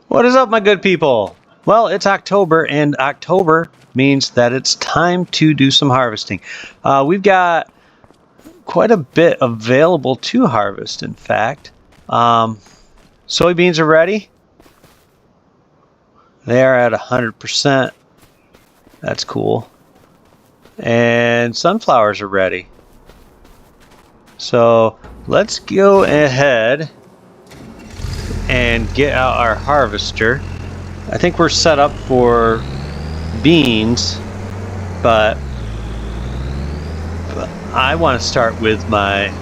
What is up, my good people? Well, it's October, and October means that it's time to do some harvesting. We've got quite a bit available to harvest, in fact. Soybeans are ready. They are at 100%. That's cool. And sunflowers are ready. So let's go ahead and get out our harvester. I think we're set up for beans, but I want to start with my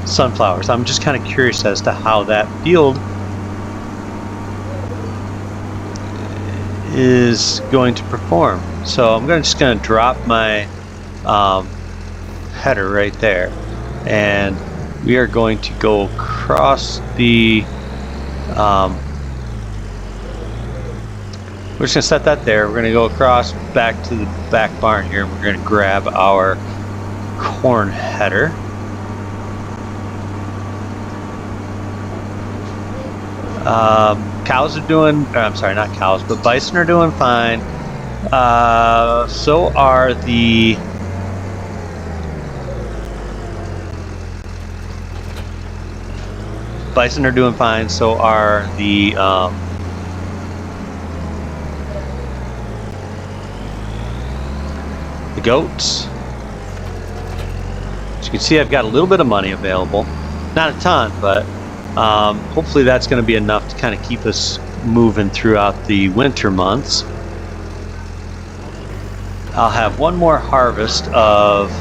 sunflowers. I'm just kind of curious as to how that field is going to perform. So I'm just going to drop my header right there, and we are going to go across the we're just going to set that there. We're going to go across back to the back barn here, and we're going to grab our corn header. Cows are doing, I'm sorry, not cows, but bison are doing fine. So are the bison are doing fine. So are the goats. As you can see, I've got a little bit of money available, not a ton, but hopefully that's going to be enough to kind of keep us moving throughout the winter months. I'll have one more harvest of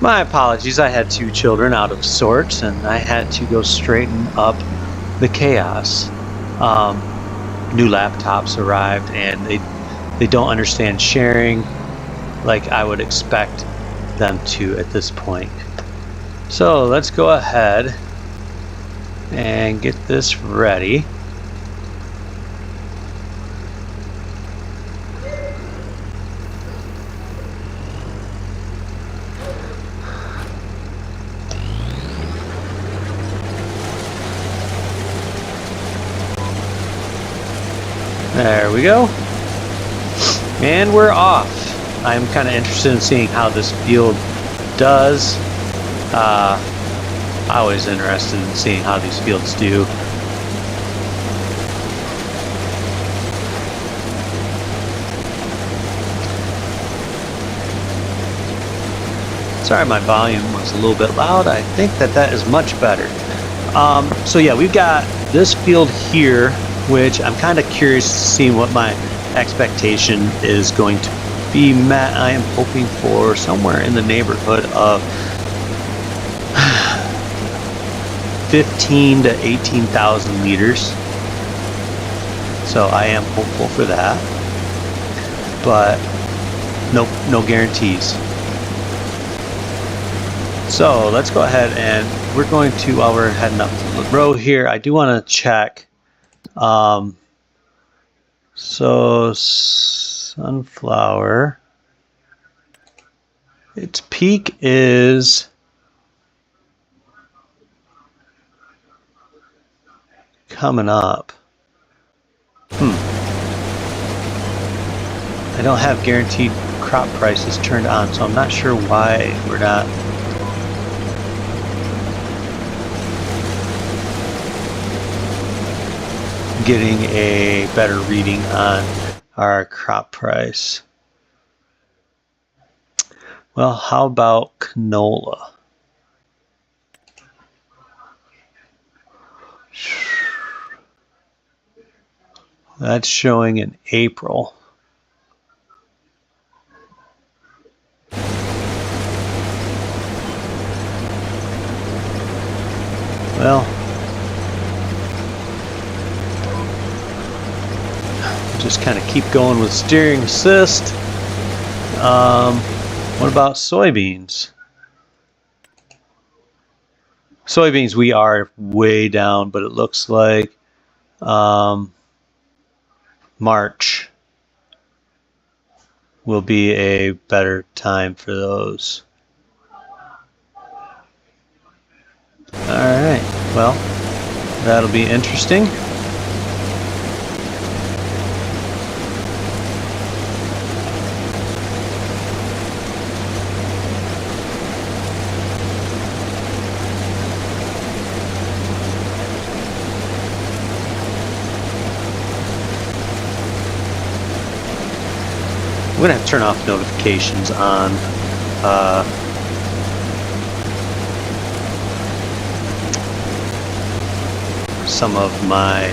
my apologies, I had two children out of sorts, and I had to go straighten up the chaos. New laptops arrived, and they don't understand sharing like I would expect them to at this point. So let's go ahead and get this ready. There we go. And we're off. I'm kind of interested in seeing how this field does. I'm always interested in seeing how these fields do. Sorry, my volume was a little bit loud. I think that is much better. So yeah, we've got this field here, which I'm kind of curious to see what my expectation is going to be met. I am hoping for somewhere in the neighborhood of 15 to 18,000 liters. So I am hopeful for that, but no guarantees. So let's go ahead, and we're going to, while we're heading up the road here, I do want to check. So sunflower, its peak is coming up. I don't have guaranteed crop prices turned on, so I'm not sure why we're not getting a better reading on our crop price. Well, how about canola? That's showing in April. Well, just kind of keep going with steering assist. What about soybeans? Soybeans, we are way down, but it looks like March will be a better time for those. Alright, well, that'll be interesting. I'm going to have to turn off notifications on some of my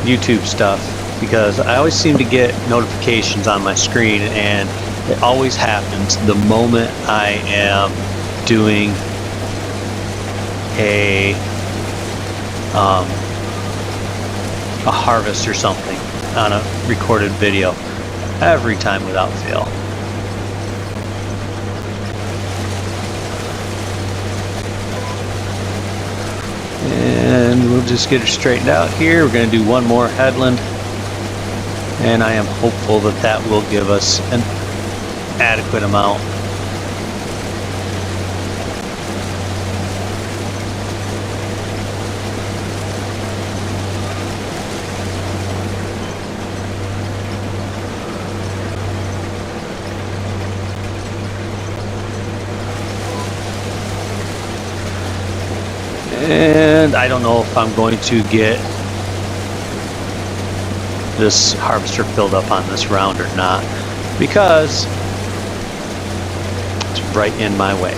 YouTube stuff, because I always seem to get notifications on my screen, and it always happens the moment I am doing a harvest or something on a recorded video, every time without fail. And we'll just get it straightened out here. We're going to do one more headland, and I am hopeful that that will give us an adequate amount. And I don't know if I'm going to get this harvester filled up on this round or not, because it's right in my way.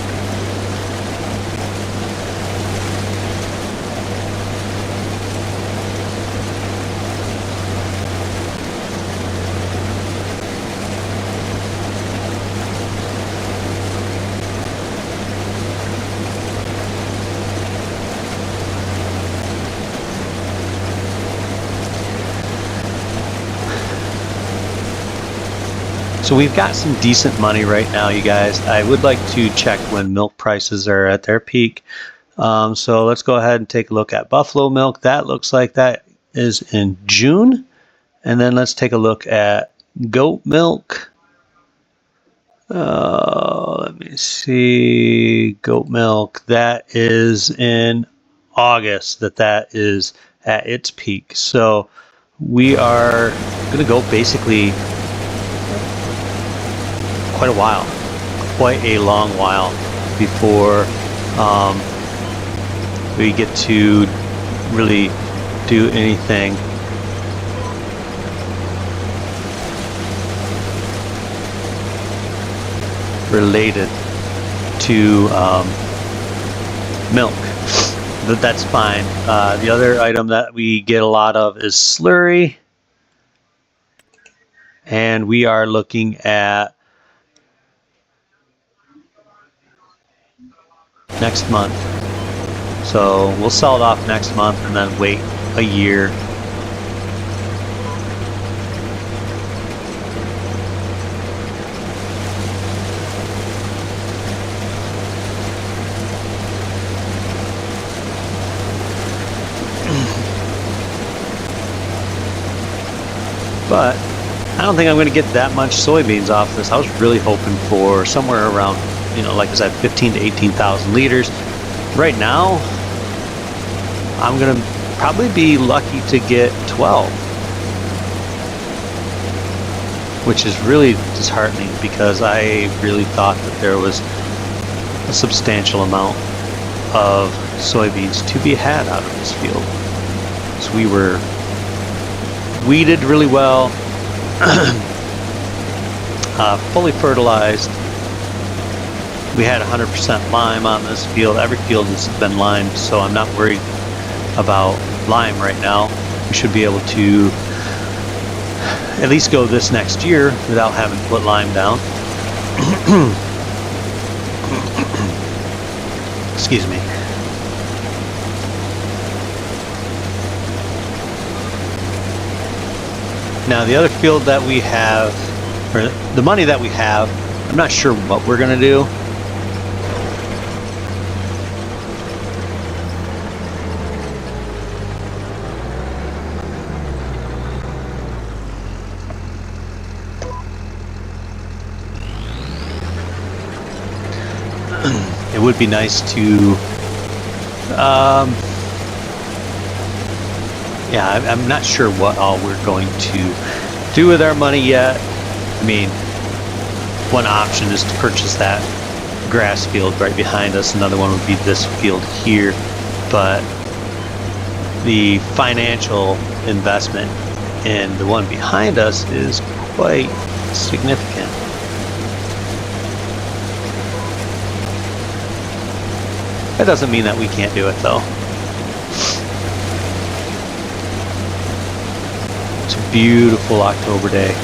So we've got some decent money right now, you guys. I would like to check when milk prices are at their peak. So let's go ahead and take a look at buffalo milk. That looks like that is in June. And then let's take a look at goat milk. Let me see. Goat milk, that is in August, that is at its peak. So we are going to go basically quite a while, quite a long while before we get to really do anything related to milk. But that's fine. The other item that we get a lot of is slurry, and we are looking at next month. So we'll sell it off next month and then wait a year. But I don't think I'm going to get that much soybeans off this. I was really hoping for somewhere around, like I said, 15 to 18,000 liters. Right now, I'm going to probably be lucky to get 12, which is really disheartening, because I really thought that there was a substantial amount of soybeans to be had out of this field. So we were weeded really well. fully fertilized. We had 100% lime on this field. Every field has been limed, so I'm not worried about lime right now. We should be able to at least go this next year without having to put lime down. Excuse me. Now the other field that we have, or the money that we have, I'm not sure what we're gonna do. It would be nice to, yeah, I'm not sure what all we're going to do with our money yet. I mean, one option is to purchase that grass field right behind us. Another one would be this field here. But the financial investment in the one behind us is quite significant. That doesn't mean that we can't do it, though. It's a beautiful October day.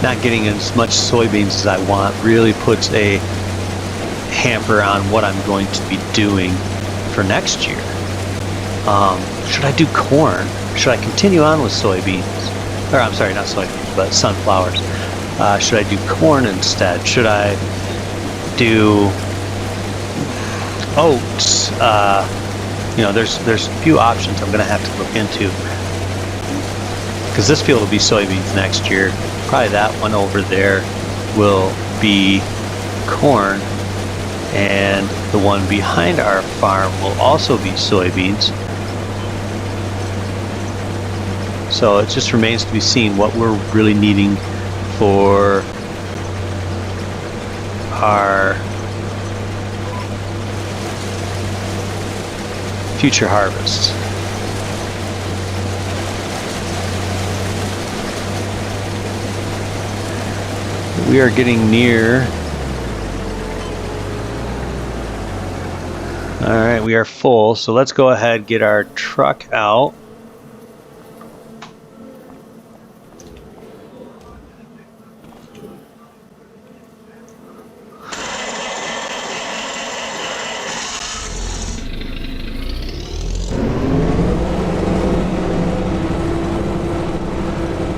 Not getting as much soybeans as I want really puts a hamper on what I'm going to be doing for next year. Should I do corn? Should I continue on with soybeans? Or I'm sorry, not soybeans, but sunflowers. Should I do corn instead? Should I do oats? You know, there's a few options I'm going to have to look into. Because this field will be soybeans next year. Probably that one over there will be corn, and the one behind our farm will also be soybeans. So it just remains to be seen what we're really needing for our future harvests. We are getting near. All right, we are full, so let's go ahead and get our truck out.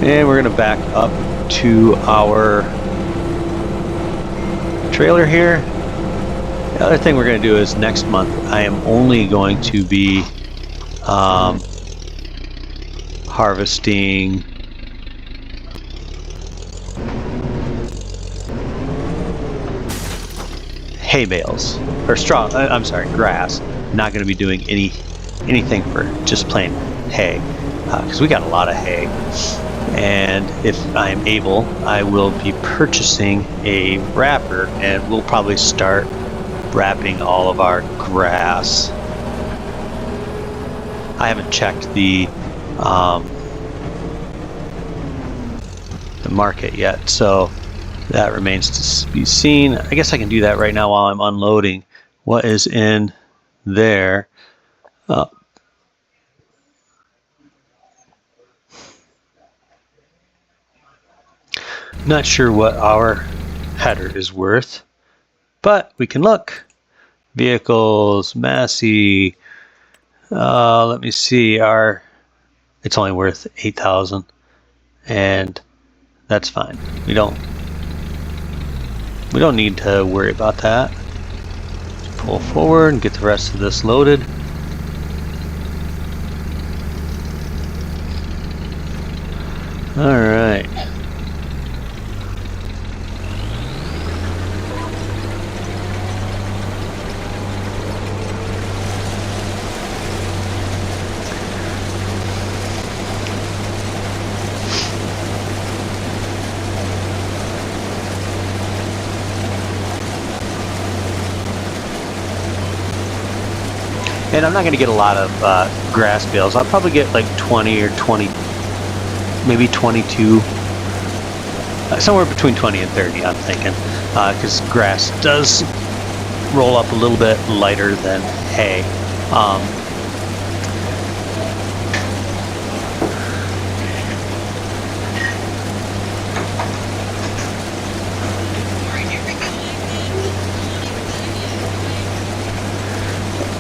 And we're gonna back up to our trailer here. The other thing we're going to do is next month I am only going to be harvesting hay bales or straw. I'm sorry, grass. I'm not going to be doing anything for just plain hay because we got a lot of hay. And if I'm able, I will be purchasing a wrapper, and we'll probably start wrapping all of our grass. I haven't checked the market yet, so that remains to be seen. I guess I can do that right now while I'm unloading what is in there. Not sure what our header is worth, but we can look. Vehicles, Massey. Let me see. It's only worth 8,000, and that's fine. We don't need to worry about that. Just pull forward and get the rest of this loaded. All right. And I'm not going to get a lot of grass bales. I'll probably get like 20 or 20, maybe 22, somewhere between 20 and 30, I'm thinking, because grass does roll up a little bit lighter than hay.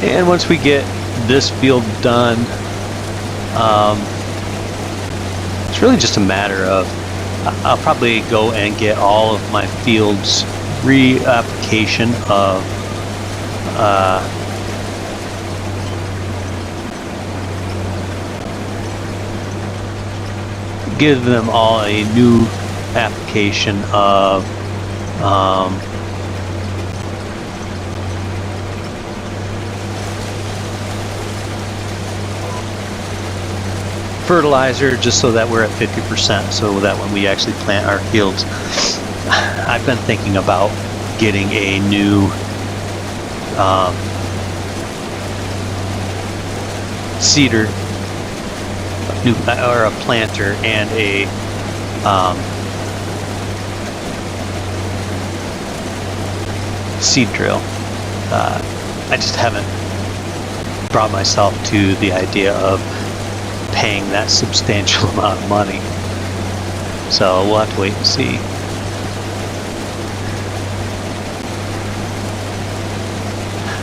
And once we get this field done, it's really just a matter of, I'll probably go and get all of my fields reapplication of give them all a new application of fertilizer, just so that we're at 50%, so that when we actually plant our fields. I've been thinking about getting a new seeder, or a planter, and a seed drill. I just haven't brought myself to the idea of paying that substantial amount of money, so we'll have to wait and see.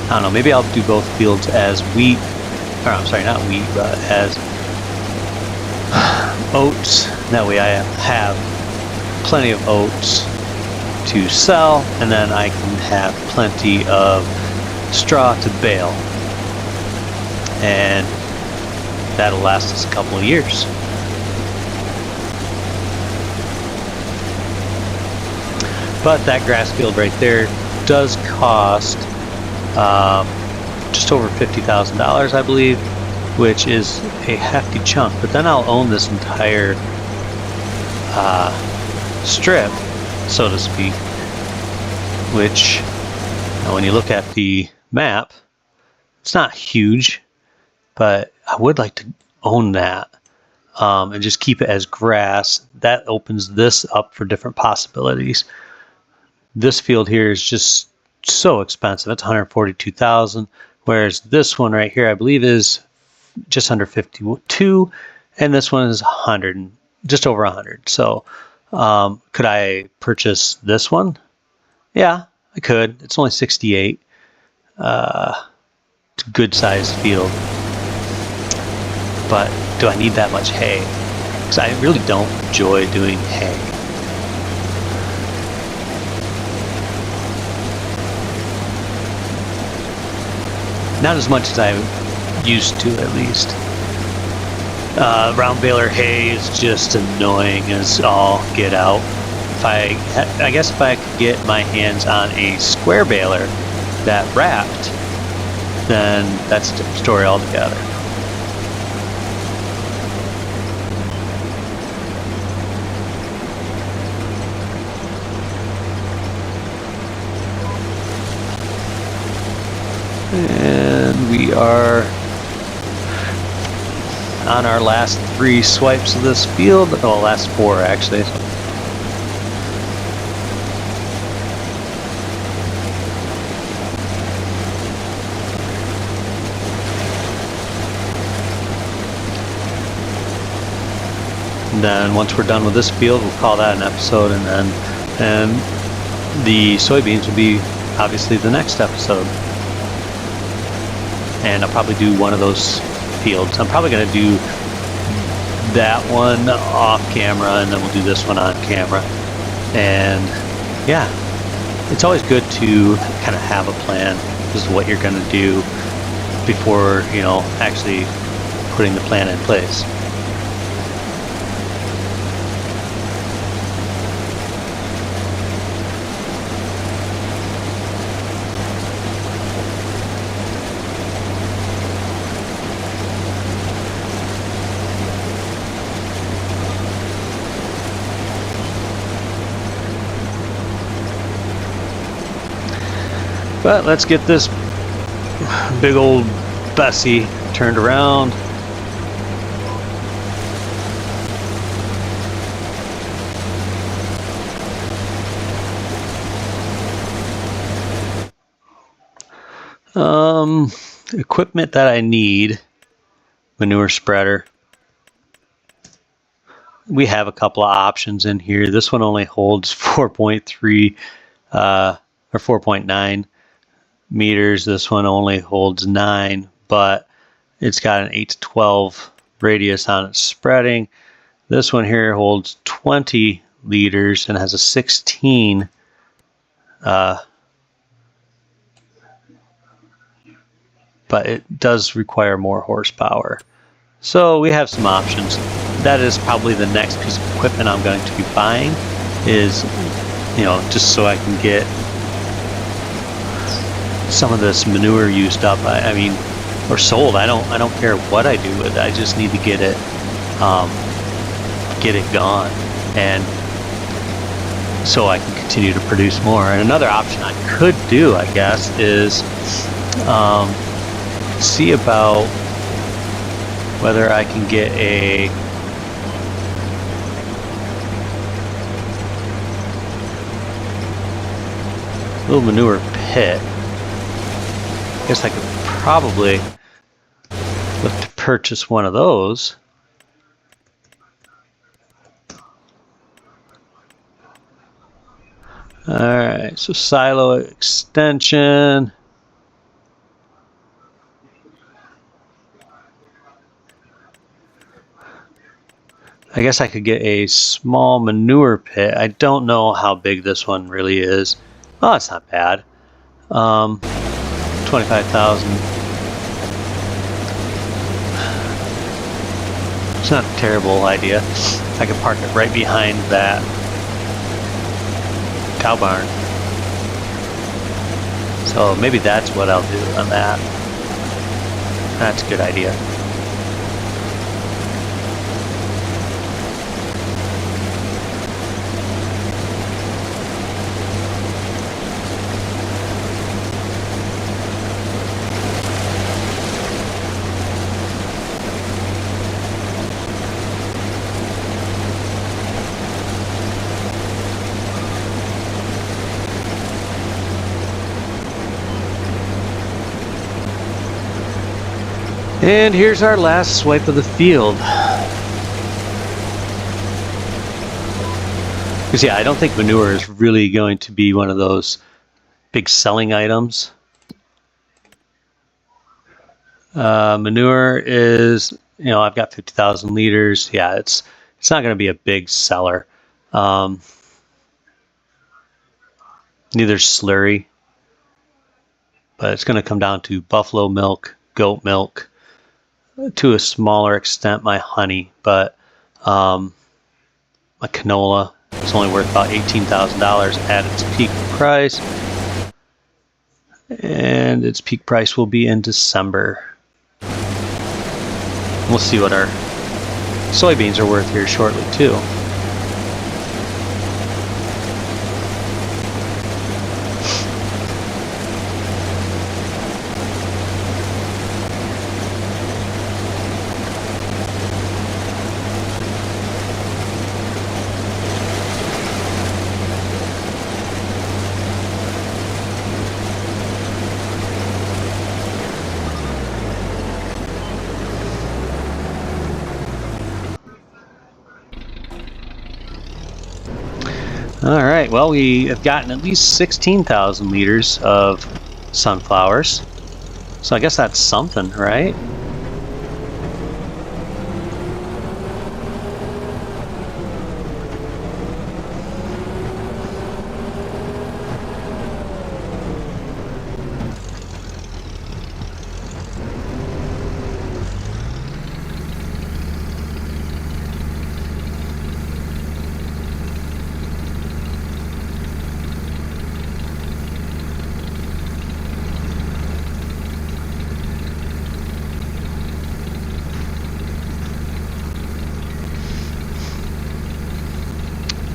I don't know, maybe I'll do both fields as wheat, or I'm sorry, not wheat, but as oats. That way I have plenty of oats to sell, and then I can have plenty of straw to bale, and that'll last us a couple of years. But that grass field right there does cost just over $50,000, I believe, which is a hefty chunk. But then I'll own this entire strip, so to speak, which, when you look at the map, it's not huge, but I would like to own that and just keep it as grass. That opens this up for different possibilities. This field here is just so expensive. It's $142,000, whereas this one right here, I believe, is just under 52, and this one is 100, just over 100. So could I purchase this one? Yeah, I could. It's only 68. It's a good sized field. But do I need that much hay? Because I really don't enjoy doing hay. Not as much as I used to, at least. Round baler hay is just annoying as all get out. I guess if I could get my hands on a square baler that wrapped, then that's a different story altogether. And we are on our last 3 swipes of this field. Oh, last 4 actually. And then once we're done with this field, we'll call that an episode, and then the soybeans will be obviously the next episode. And I'll probably do one of those fields. I'm probably going to do that one off camera, and then we'll do this one on camera. And yeah, it's always good to kind of have a plan. This is what you're going to do before, you know, actually putting the plan in place. But let's get this big old Bessie turned around. Equipment that I need. Manure spreader. We have a couple of options in here. This one only holds 4.3 or 4.9 meters. This one only holds 9, but it's got an 8 to 12 radius on its spreading. This one here holds 20 liters and has a 16 but it does require more horsepower. So we have some options. That is probably the next piece of equipment I'm going to be buying, is, you know, just so I can get some of this manure used up. I mean, or sold. I don't care what I do with it. I just need to get it gone, and so I can continue to produce more. And another option I could do, I guess, is see about whether I can get a little manure pit. I guess I could probably look to purchase one of those. Alright, so silo extension. I guess I could get a small manure pit. I don't know how big this one really is. Oh, it's not bad. 25,000. It's not a terrible idea. I could park it right behind that cow barn. So maybe that's what I'll do on that. That's a good idea. And here's our last swipe of the field. Because yeah, I don't think manure is really going to be one of those big selling items. Manure is, you know, I've got 50,000 liters. Yeah, it's not going to be a big seller. Neither slurry, but it's going to come down to buffalo milk, goat milk, to a smaller extent my honey, but my canola is only worth about $18,000 at its peak price, and its peak price will be in December. We'll see what our soybeans are worth here shortly too. All right, well, we have gotten at least 16,000 liters of sunflowers. So I guess that's something, right?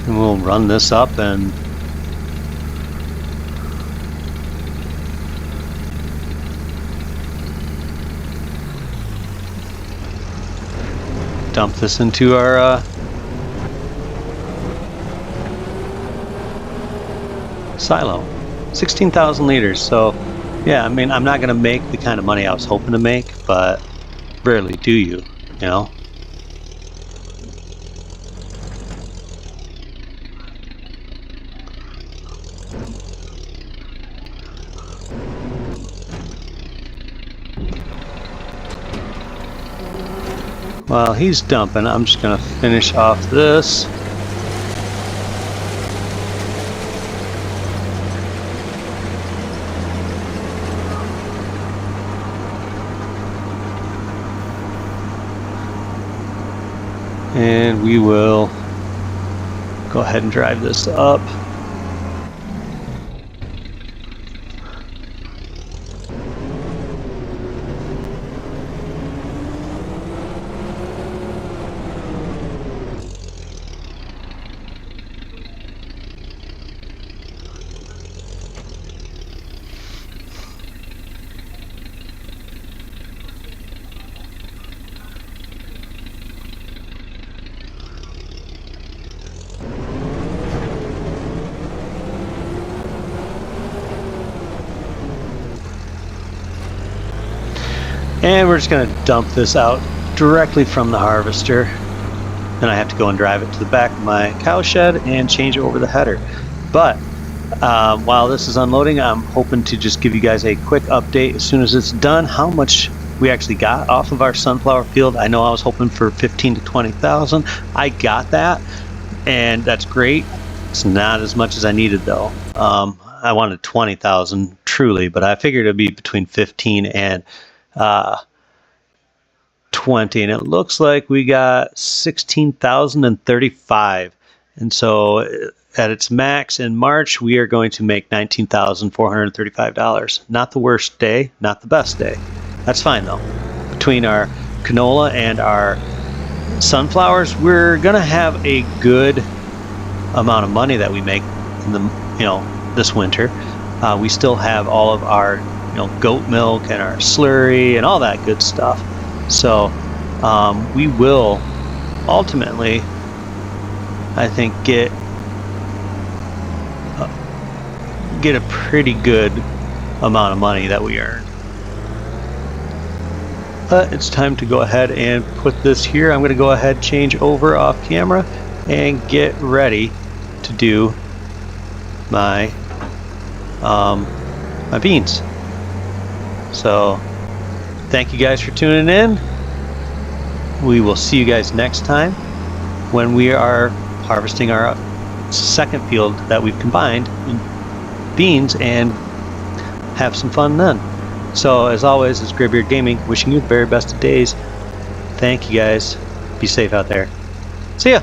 And we'll run this up and dump this into our silo. 16,000 liters. So yeah, I mean, I'm not gonna make the kind of money I was hoping to make, but rarely do you know. While he's dumping, I'm just gonna finish off this. And we will go ahead and drive this up. And we're just going to dump this out directly from the harvester. Then I have to go and drive it to the back of my cow shed and change it over the header. But while this is unloading, I'm hoping to just give you guys a quick update as soon as it's done, how much we actually got off of our sunflower field. I know I was hoping for 15 to 20,000. I got that, and that's great. It's not as much as I needed though. I wanted 20,000 truly, but I figured it'd be between 15 and 20, and it looks like we got 16,035. And so at its max in March, we are going to make $19,435. Not the worst day, not the best day. That's fine though. Between our canola and our sunflowers, we're gonna have a good amount of money that we make in the this winter. We still have all of our goat milk and our slurry and all that good stuff. So we will ultimately, I think, get a pretty good amount of money that we earn. But it's time to go ahead and put this here. I'm going to go ahead, change over off camera, and get ready to do my my beans. So thank you guys for tuning in. We will see you guys next time when we are harvesting our second field that we've combined in beans, and have some fun then. So as always, it's Graybeard Gaming wishing you the very best of days. Thank you guys. Be safe out there. See ya.